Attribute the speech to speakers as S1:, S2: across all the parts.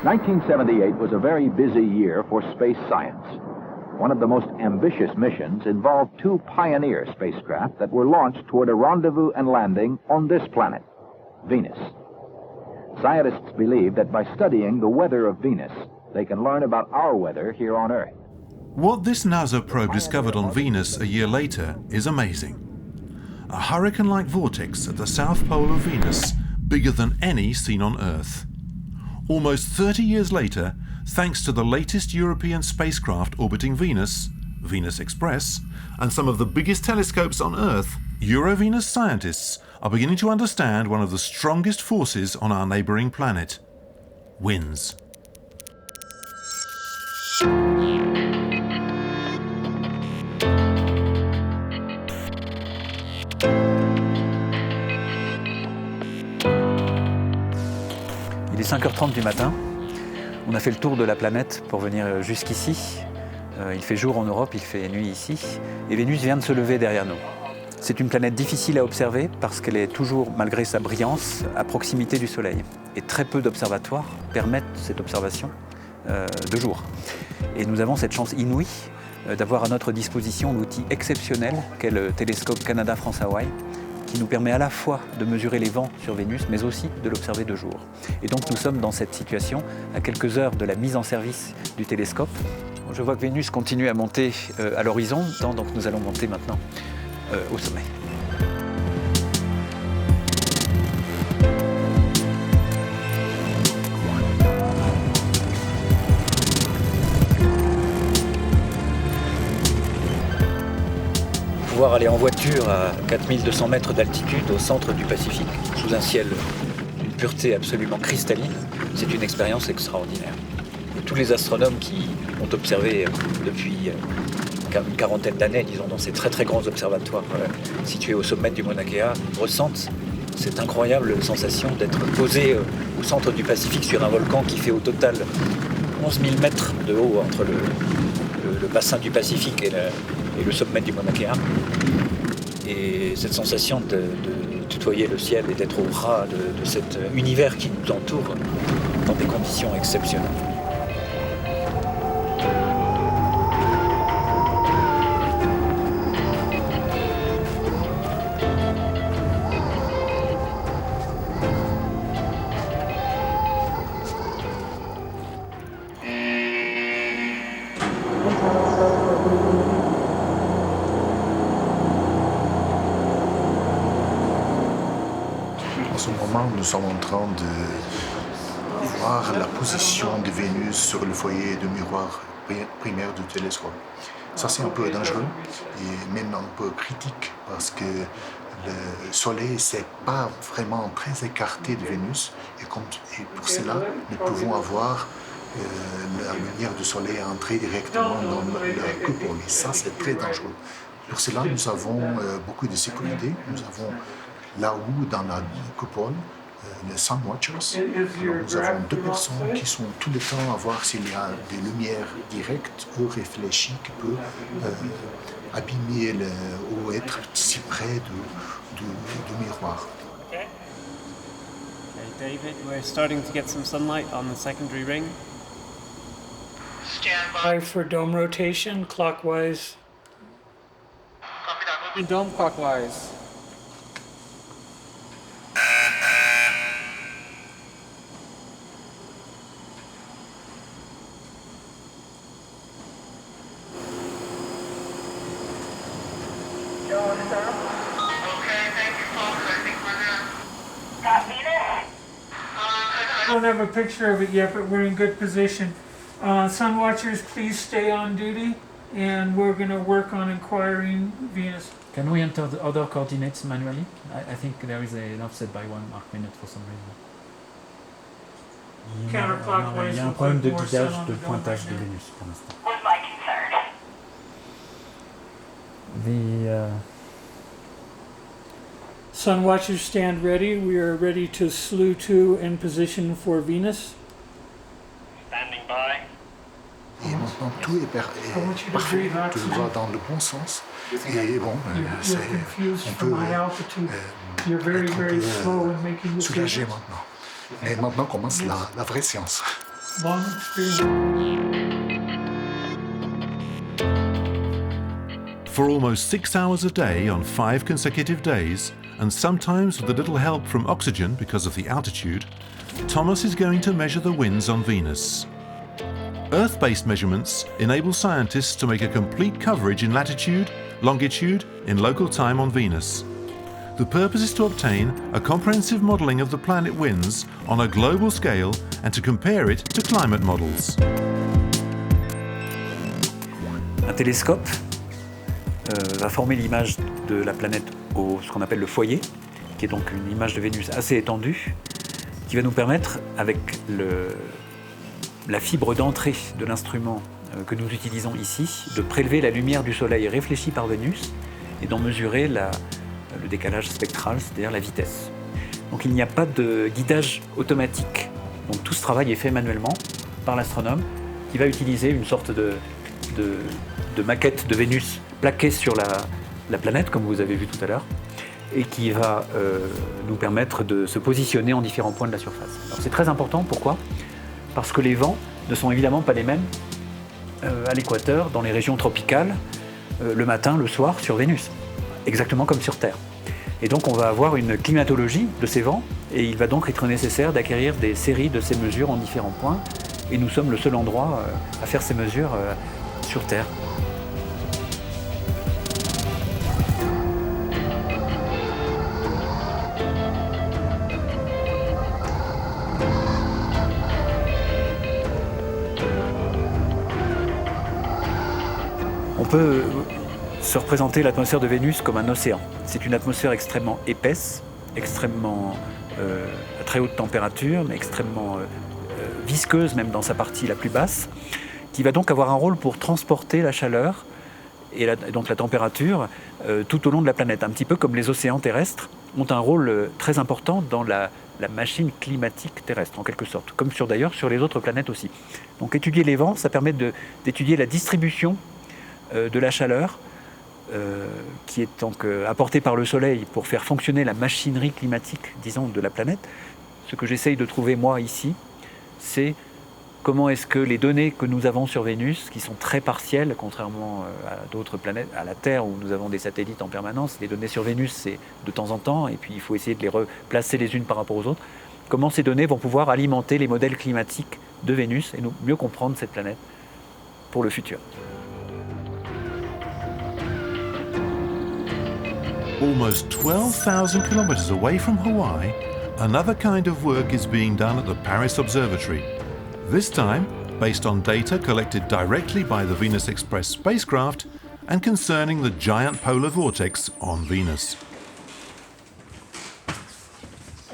S1: 1978 was a very busy year for space science. One of the most ambitious missions involved two Pioneer spacecraft that were launched toward a rendezvous and landing on this planet, Venus. Scientists believe that by studying the weather of Venus, they can learn about our weather here on Earth.
S2: What this NASA probe discovered on Venus a year later is amazing. A hurricane-like vortex at the south pole of Venus, bigger than any seen on Earth. Almost 30 years later, thanks to the latest European spacecraft orbiting Venus, Venus Express, and some of the biggest telescopes on Earth, Euro-Venus scientists are beginning to understand one of the strongest forces on our neighbouring planet: winds.
S3: Il est 5h30 du matin. On a fait le tour de la planète pour venir jusqu'ici. Il fait jour en Europe, il fait nuit ici. Et Vénus vient de se lever derrière nous. C'est une planète difficile à observer parce qu'elle est toujours, malgré sa brillance, à proximité du Soleil. Et très peu d'observatoires permettent cette observation de jour. Et nous avons cette chance inouïe d'avoir à notre disposition l'outil exceptionnel qu'est le télescope Canada-France-Hawaï, qui nous permet à la fois de mesurer les vents sur Vénus, mais aussi de l'observer de jour. Et donc nous sommes dans cette situation à quelques heures de la mise en service du télescope. Je vois que Vénus continue à monter à l'horizon, donc nous allons monter maintenant au sommet. Pouvoir aller en voiture à 4200 mètres d'altitude au centre du Pacifique, sous un ciel d'une pureté absolument cristalline, c'est une expérience extraordinaire. Et tous les astronomes qui ont observé depuis une quarantaine d'années, disons, dans ces très très grands observatoires situés au sommet du Mauna Kea, ressentent cette incroyable sensation d'être posé au centre du Pacifique sur un volcan qui fait au total 11 000 mètres de haut entre le bassin du Pacifique et le sommet du Mauna Kea. Et cette sensation de tutoyer le ciel et d'être au ras de cet univers qui nous entoure dans des conditions exceptionnelles.
S4: En ce moment, nous sommes en train de voir la position de Vénus sur le foyer de miroir primaire du télescope. Ça, c'est un peu dangereux et même un peu critique parce que le Soleil n'est pas vraiment très écarté de Vénus et pour cela, nous pouvons avoir la lumière du Soleil entrer directement dans la coupole. Et ça, c'est très dangereux. Pour cela, nous avons beaucoup de sécurité. Nous avons là-haut, dans la coupole, les Sun Watchers. Alors, nous avons 2 personnes qui sont tout le temps à voir s'il y a des lumières directes ou réfléchies qui peuvent abîmer ou être si près du miroir.
S5: Okay, David, we're starting to get some sunlight on the secondary ring.
S6: Stand by for dome rotation, clockwise.
S5: Dome clockwise.
S6: I don't have a picture of it yet, but we're in good position. Sun Watchers, please stay on duty, and we're going to work on acquiring Venus.
S7: Can we enter the other coordinates manually? I think there is an offset by 1 arcminute for some reason.
S6: Counterclockwise.
S7: Il y a un problème de guidage, de pointage de Vénus pour l'instant.
S8: Was my concern.
S6: Sun Watchers, stand ready. We are ready to slew to in position for Venus.
S5: Standing by.
S4: Et maintenant, tout est parfait, tout va dans le bon sens. Et bon, on peut être un peu soulagé maintenant. Et maintenant commence la vraie science.
S6: Long experience.
S2: For almost 6 hours a day on 5 consecutive days, and sometimes with a little help from oxygen because of the altitude, Thomas is going to measure the winds on Venus. Earth-based measurements enable scientists to make a complete coverage in latitude, longitude, in local time on Venus. The purpose is to obtain a comprehensive modelling of the planet winds on a global scale and to compare it to climate models.
S3: Un télescope va former l'image de la planète au ce qu'on appelle le foyer, qui est donc une image de Vénus assez étendue, qui va nous permettre, avec la fibre d'entrée de l'instrument que nous utilisons ici, de prélever la lumière du Soleil réfléchie par Vénus et d'en mesurer le décalage spectral, c'est-à-dire la vitesse. Donc il n'y a pas de guidage automatique. Donc tout ce travail est fait manuellement par l'astronome qui va utiliser une sorte de maquette de Vénus plaquée sur la planète, comme vous avez vu tout à l'heure, et qui va nous permettre de se positionner en différents points de la surface. Alors c'est très important, pourquoi ? Parce que les vents ne sont évidemment pas les mêmes à l'équateur, dans les régions tropicales, le matin, le soir, sur Vénus, exactement comme sur Terre. Et donc on va avoir une climatologie de ces vents, et il va donc être nécessaire d'acquérir des séries de ces mesures en différents points, et nous sommes le seul endroit à faire ces mesures sur Terre. On peut se représenter l'atmosphère de Vénus comme un océan. C'est une atmosphère extrêmement épaisse, extrêmement à très haute température, mais extrêmement visqueuse même dans sa partie la plus basse, qui va donc avoir un rôle pour transporter la chaleur et donc la température tout au long de la planète. Un petit peu comme les océans terrestres ont un rôle très important dans la machine climatique terrestre, en quelque sorte, comme d'ailleurs sur les autres planètes aussi. Donc étudier les vents, ça permet d'étudier la distribution de la chaleur qui est donc apportée par le Soleil pour faire fonctionner la machinerie climatique, disons, de la planète. Ce que j'essaye de trouver, moi, ici, c'est comment est-ce que les données que nous avons sur Vénus, qui sont très partielles, contrairement à d'autres planètes, à la Terre, où nous avons des satellites en permanence, les données sur Vénus, c'est de temps en temps, et puis il faut essayer de les replacer les unes par rapport aux autres, comment ces données vont pouvoir alimenter les modèles climatiques de Vénus et nous mieux comprendre cette planète pour le futur.
S2: Almost 12,000 kilometers away from Hawaii, another kind of work is being done at the Paris Observatory. This time, based on data collected directly by the Venus Express spacecraft and concerning the giant polar vortex on Venus.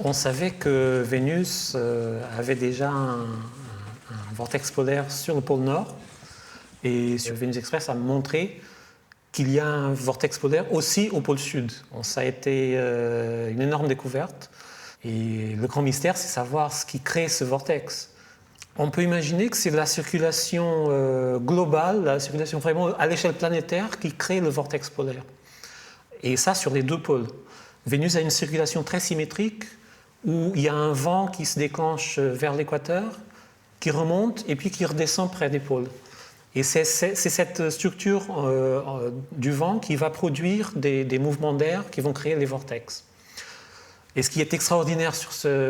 S8: On savait que Vénus avait déjà un vortex polaire sur le pôle Nord, et sur Venus Express a montré qu'il y a un vortex polaire aussi au pôle Sud. Ça a été une énorme découverte. Et le grand mystère, c'est savoir ce qui crée ce vortex. On peut imaginer que c'est la circulation globale, la circulation vraiment à l'échelle planétaire qui crée le vortex polaire. Et ça sur les deux pôles. Vénus a une circulation très symétrique où il y a un vent qui se déclenche vers l'équateur, qui remonte et puis qui redescend près des pôles. Et c'est cette structure du vent qui va produire des mouvements d'air qui vont créer les vortex. Et ce qui est extraordinaire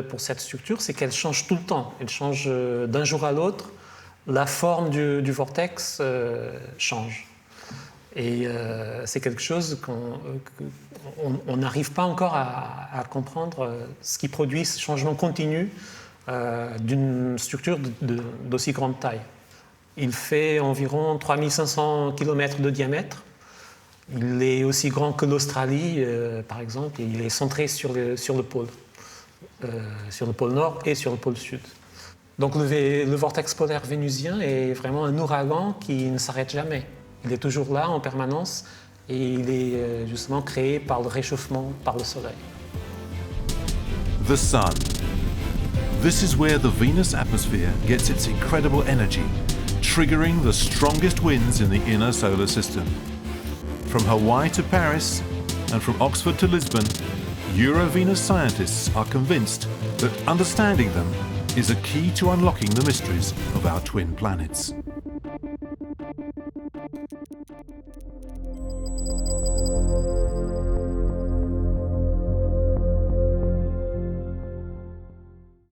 S8: pour cette structure, c'est qu'elle change tout le temps. Elle change d'un jour à l'autre. La forme du vortex change. Et c'est quelque chose qu'on n'arrive pas encore à comprendre, ce qui produit ce changement continu d'une structure d'aussi grande taille. Il fait environ 3500 km de diamètre. Il est aussi grand que l'Australie, par exemple, et il est centré sur le pôle Nord et sur le pôle Sud. Donc le vortex polaire vénusien est vraiment un ouragan qui ne s'arrête jamais. Il est toujours là en permanence et il est justement créé par le réchauffement par le Soleil.
S2: The Sun. This is where the Venus atmosphere gets its incredible energy, triggering the strongest winds in the inner solar system. From Hawaii to Paris, and from Oxford to Lisbon, Euro-Venus scientists are convinced that understanding them is a key to unlocking the mysteries of our twin planets.